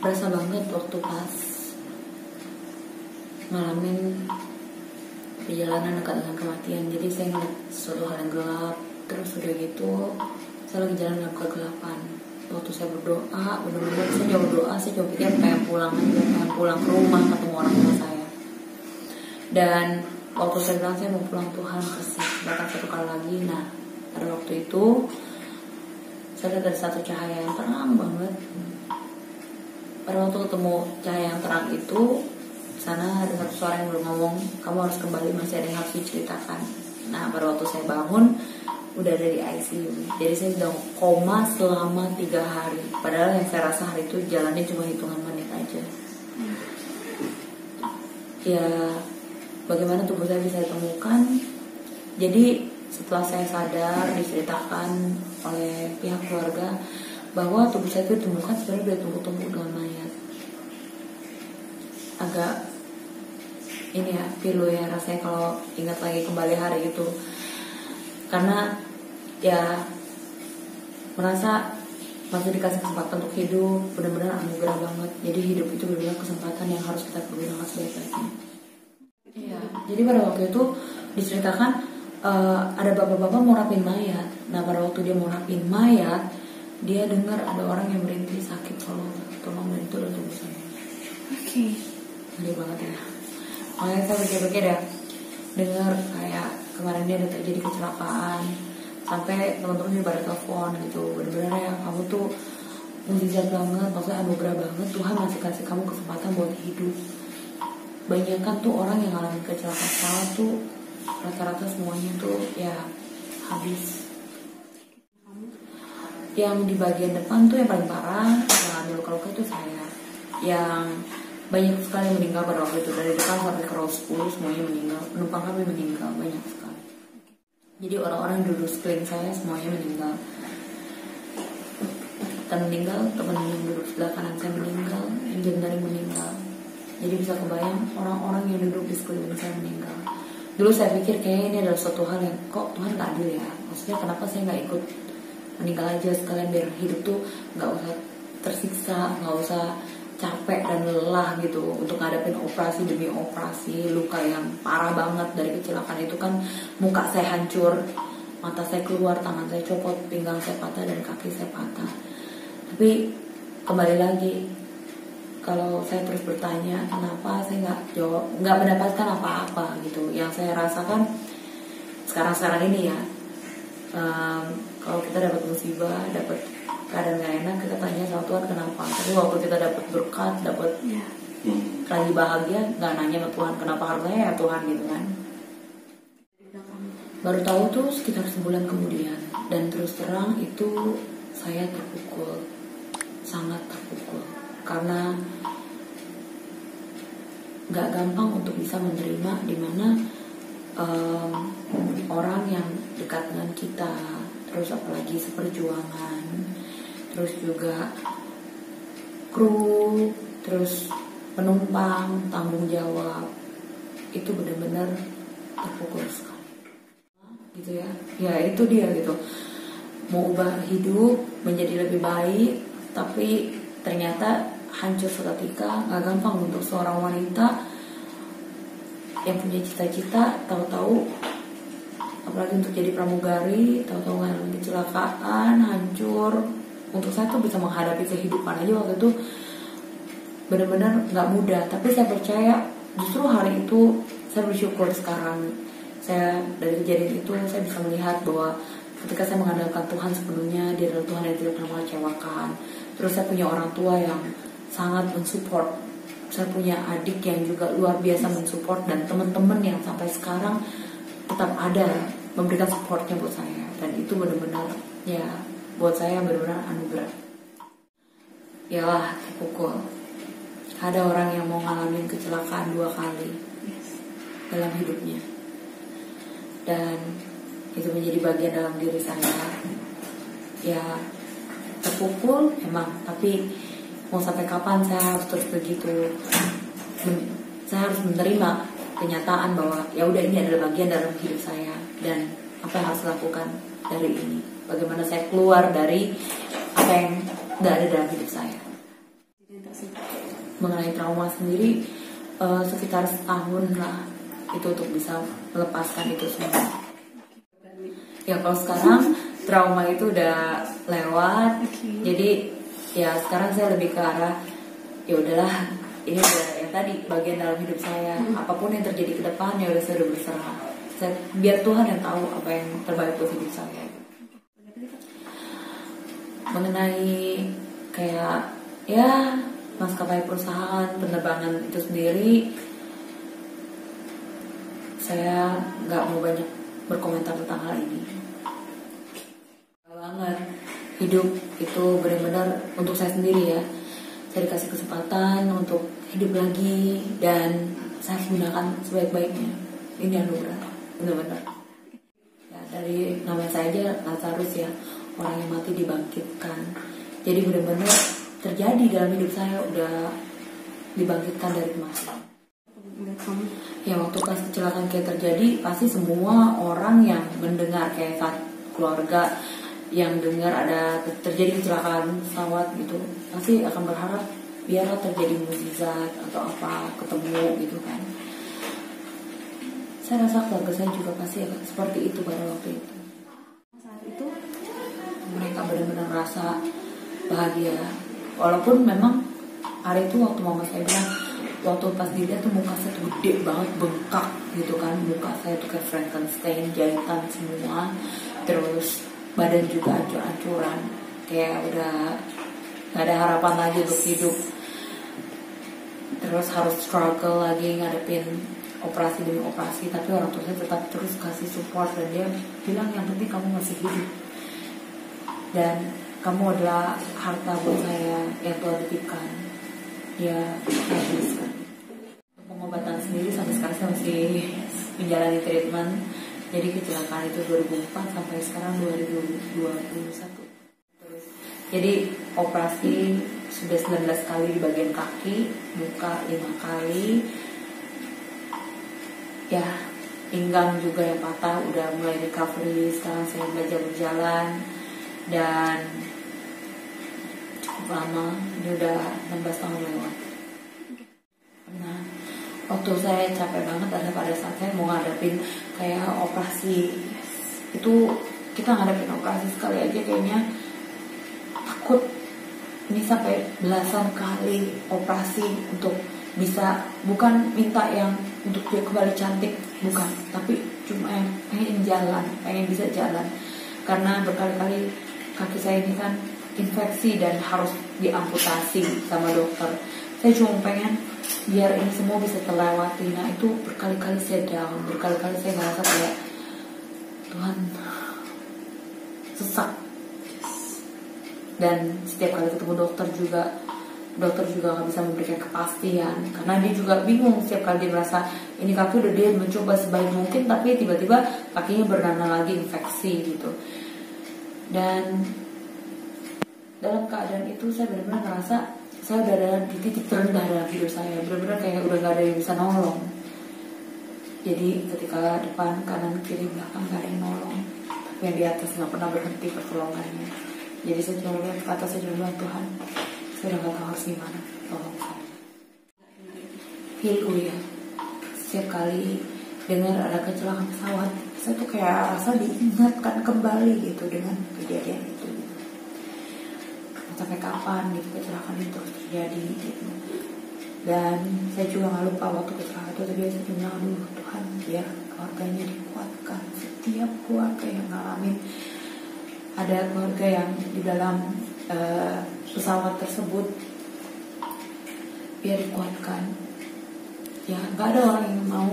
berasa banget waktu pas ngalamin perjalanan dekat dengan kematian. Jadi saya ngeliat suatu hal yang gelap, terus udah gitu saya lagi jalan dalam kegelapan. Waktu saya berdoa, benar-benar saya jauh doa, saya coba pikir pengen pulang aja, pengen pulang ke rumah ketemu orang tua saya. Dan waktu saya bilang saya mau pulang, Tuhan kasih datang satu kali lagi. Nah, pada waktu itu saya lihat ada satu cahaya yang terang banget. Pada waktu ketemu cahaya yang terang itu, sana ada satu suara yang belum ngomong, kamu harus kembali, masih ada yang harus diceritakan. Nah, pada waktu saya bangun udah ada di ICU. Jadi saya sedang koma selama 3 hari. Padahal yang saya rasa hari itu jalannya cuma hitungan menit aja. Ya, bagaimana tubuh saya bisa ditemukan? Jadi setelah saya sadar, diceritakan oleh pihak keluarga bahwa tubuh saya itu ditemukan sebenarnya udah tumbuh-tumbuh dengan mayat. Agak ini ya, pilu ya rasanya kalau ingat lagi kembali hari itu. Karena ya merasa masih dikasih kesempatan untuk hidup, benar-benar anugerah banget. Jadi hidup itu benar-benar kesempatan yang harus kita gunakan sebaik-baiknya. Iya, jadi pada waktu itu diceritakan ada bapak-bapak mau rapin mayat. Nah, pada waktu dia mau rapin mayat, dia dengar ada orang yang merintih sakit, tolong dan itu udah tubuh saya. Oke. Gede banget ya. Makanya saya pikir-pikir ya, dengar kayak kemarin dia ada terjadi kecelakaan, sampai teman-teman juga pada telepon gitu. Benar-benar ya, kamu tuh mukjizat banget, maksudnya anugerah banget. Tuhan masih kasih kamu kesempatan buat hidup. Banyak kan tuh orang yang ngalamin kecelakaan pesawat tuh rata-rata semuanya tuh ya habis. Yang di bagian depan tuh yang paling parah, yang ambil luka-luka itu saya. Yang banyak sekali yang meninggal pada waktu itu, dari depan sampai ke row 10 semuanya meninggal. Penumpang kami meninggal banyak sekali. Jadi orang-orang yang duduk sekeliling saya semuanya meninggal. Dan meninggal, teman yang duduk sebelah kanan saya meninggal, yang jendari meninggal. Jadi bisa kebayang orang-orang yang duduk di sekeliling saya meninggal. Dulu saya pikir kayaknya ini adalah suatu hal yang kok Tuhan gak adil ya. Maksudnya kenapa saya gak ikut meninggal aja sekalian, biar hidup tuh gak usah tersiksa, gak usah capek dan lelah gitu untuk ngadepin operasi demi operasi, luka yang parah banget. Dari kecelakaan itu kan muka saya hancur, mata saya keluar, tangan saya copot, pinggang saya patah, dan kaki saya patah. Tapi kembali lagi, kalau saya terus bertanya kenapa saya nggak mendapatkan apa-apa gitu. Yang saya rasakan sekarang ini ya, kalau kita dapat musibah, dapat keadaan gak enak, kita tanya sama Tuhan kenapa. Tapi waktu kita dapat berkat, dapat lagi bahagia, nggak nanya sama Tuhan kenapa harusnya ya Tuhan gitu kan. Baru tahu tuh sekitar sebulan kemudian, dan terus terang itu saya terpukul, sangat terpukul, karena nggak gampang untuk bisa menerima dimana orang yang dekat dengan kita, terus apalagi seperjuangan, terus juga kru, terus penumpang, tanggung jawab, itu benar-benar terpukul sekali gitu ya. Ya itu dia gitu, mau ubah hidup menjadi lebih baik, tapi ternyata hancur seketika. Gak gampang untuk seorang wanita yang punya cita-cita, tahu-tahu apalagi untuk jadi pramugari, tahu-tahu ngalamin kecelakaan, hancur. Untuk saya tuh bisa menghadapi kehidupan aja waktu itu benar-benar gak mudah. Tapi saya percaya justru hari itu saya bersyukur. Sekarang saya dari kejadian itu saya bisa melihat bahwa ketika saya mengandalkan Tuhan sepenuhnya, Dia adalah Tuhan yang tidak pernah mengecewakan. Terus saya punya orang tua yang sangat mensupport, saya punya adik yang juga luar biasa mensupport, dan teman-teman yang sampai sekarang tetap ada memberikan supportnya buat saya. Dan itu benar-benar ya buat saya benar-benar anugerah. Yalah, terpukul. Ada orang yang mau ngalamin kecelakaan 2 kali dalam hidupnya, dan itu menjadi bagian dalam diri saya. Ya terpukul emang, tapi mau sampai kapan saya harus terus begitu? Saya harus menerima kenyataan bahwa ya udah, ini adalah bagian dalam hidup saya, dan apa yang harus lakukan dari ini, bagaimana saya keluar dari apa yang gak ada dalam hidup saya. Mengenai trauma sendiri sekitar setahun lah itu untuk bisa melepaskan itu semua. Ya kalau sekarang trauma itu udah lewat, jadi ya sekarang saya lebih ke arah ya udahlah, ini udah yang tadi bagian dalam hidup saya. Apapun yang terjadi ke depan ya udah, saya udah berserah. Biar Tuhan yang tahu apa yang terbaik buat hidup saya. Mengenai kayak ya maskapai perusahaan penerbangan itu sendiri, saya nggak mau banyak berkomentar tentang hal ini. Banget hidup itu benar-benar untuk saya sendiri ya. Saya dikasih kesempatan untuk hidup lagi dan saya harus gunakan sebaik-baiknya. Ini anugerah, benar-benar. Ya, dari nama saya aja Lazarus ya, orang yang mati dibangkitkan. Jadi benar-benar terjadi dalam hidup saya, udah dibangkitkan dari kematian. Ya waktu pas kecelakaan kayak terjadi, pasti semua orang yang mendengar kayak saat keluarga yang dengar ada terjadi kecelakaan pesawat gitu, pasti akan berharap biarlah terjadi mukjizat atau apa, ketemu gitu kan. Saya rasa keluarga saya juga pasti akan seperti itu pada waktu itu. Saat itu mereka benar-benar rasa bahagia, walaupun memang hari itu waktu mama saya bilang, waktu pas dilihat tuh muka saya tuh gede banget, bengkak gitu kan, muka saya tuh kayak Frankenstein, jahitan semua, terus badan juga ancur-ancuran, kayak udah gak ada harapan lagi untuk hidup. Terus harus struggle lagi ngadepin operasi demi operasi, tapi orang tua saya tetap terus kasih support dan dia bilang yang penting kamu masih hidup dan kamu adalah harta buat saya yang Tuhan titipkan. Ya, habiskan. Pengobatan sendiri sampai sekarang saya masih menjalani treatment. Jadi kecelakaan itu 2004 sampai sekarang 2021. Terus, jadi operasi sudah 19 kali di bagian kaki, muka 5 kali. Ya, pinggang juga yang patah udah mulai recovery. Sekarang saya belajar berjalan dan cukup lama, ini udah 16 tahun lewat. Nah, waktu saya capek banget ada pada saat saya mau ngadepin kayak operasi. Itu kita ngadepin operasi sekali aja kayaknya takut. Ini sampai belasan kali operasi untuk bisa, bukan minta yang untuk dia kembali cantik, bukan, tapi cuma yang pengen jalan, pengen bisa jalan. Karena berkali-kali kaki saya ini kan infeksi dan harus diamputasi sama dokter. Saya cuma pengen biar ini semua bisa terlewati. Nah itu berkali-kali saya down, berkali-kali saya ngerasa kayak Tuhan sesak. Dan setiap kali ketemu dokter juga nggak bisa memberikan kepastian karena dia juga bingung. Setiap kali dia merasa ini kaki udah dia mencoba sebaik mungkin, tapi tiba-tiba kakinya berdana lagi infeksi gitu. Dan dalam keadaan itu saya benar-benar ngerasa saya udah ada di titik terendah dalam hidup saya, benar-benar kayak udah gak ada yang bisa nolong. Jadi ketika depan, kanan, kiri, belakang gak ada yang nolong, tapi yang di atas gak pernah berhenti pertolongannya. Jadi saya cuma lihat ke atas, saya cuma bilang, Tuhan, saya udah gak tahu harus gimana, tolong saya. Ya, setiap kali dengar ada kecelakaan pesawat, saya tuh kayak rasa diingatkan kembali gitu dengan kejadian itu. Sampai kapan gitu kecelakaan itu terus terjadi gitu. Dan saya juga nggak lupa waktu kecelakaan itu tadi saya bilang, aduh Tuhan, biar keluarganya dikuatkan. Setiap keluarga yang ngalamin, ada keluarga yang di dalam pesawat tersebut, biar dikuatkan. Ya nggak ada orang yang mau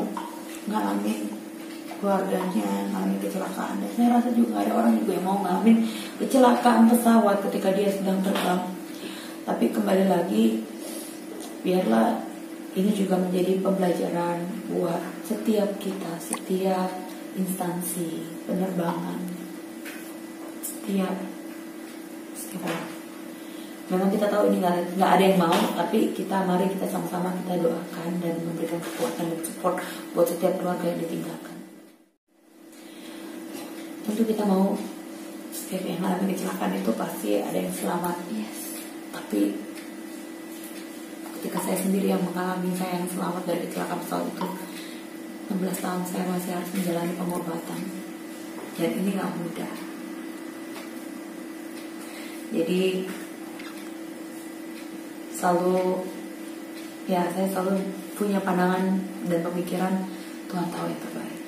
ngalamin keluarganya ngalamin kecelakaan, dan saya rasa juga nggak ada orang juga yang mau ngalamin kecelakaan pesawat ketika dia sedang terbang. Tapi kembali lagi, biarlah ini juga menjadi pembelajaran buat setiap kita, setiap instansi penerbangan, setiap orang. Memang kita tahu ini nggak ada yang mau, tapi mari kita sama-sama kita doakan dan memberikan kekuatan dan support buat setiap keluarga yang ditinggalkan. Tentu kita mau setiap yang mengalami kecelakaan itu pasti ada yang selamat, yes. Tapi ketika saya sendiri yang mengalami, saya yang selamat dari kecelakaan pesawat itu, 16 tahun saya masih harus menjalani pengobatan, dan ini gak mudah. Jadi saya selalu punya pandangan dan pemikiran Tuhan tahu yang terbaik.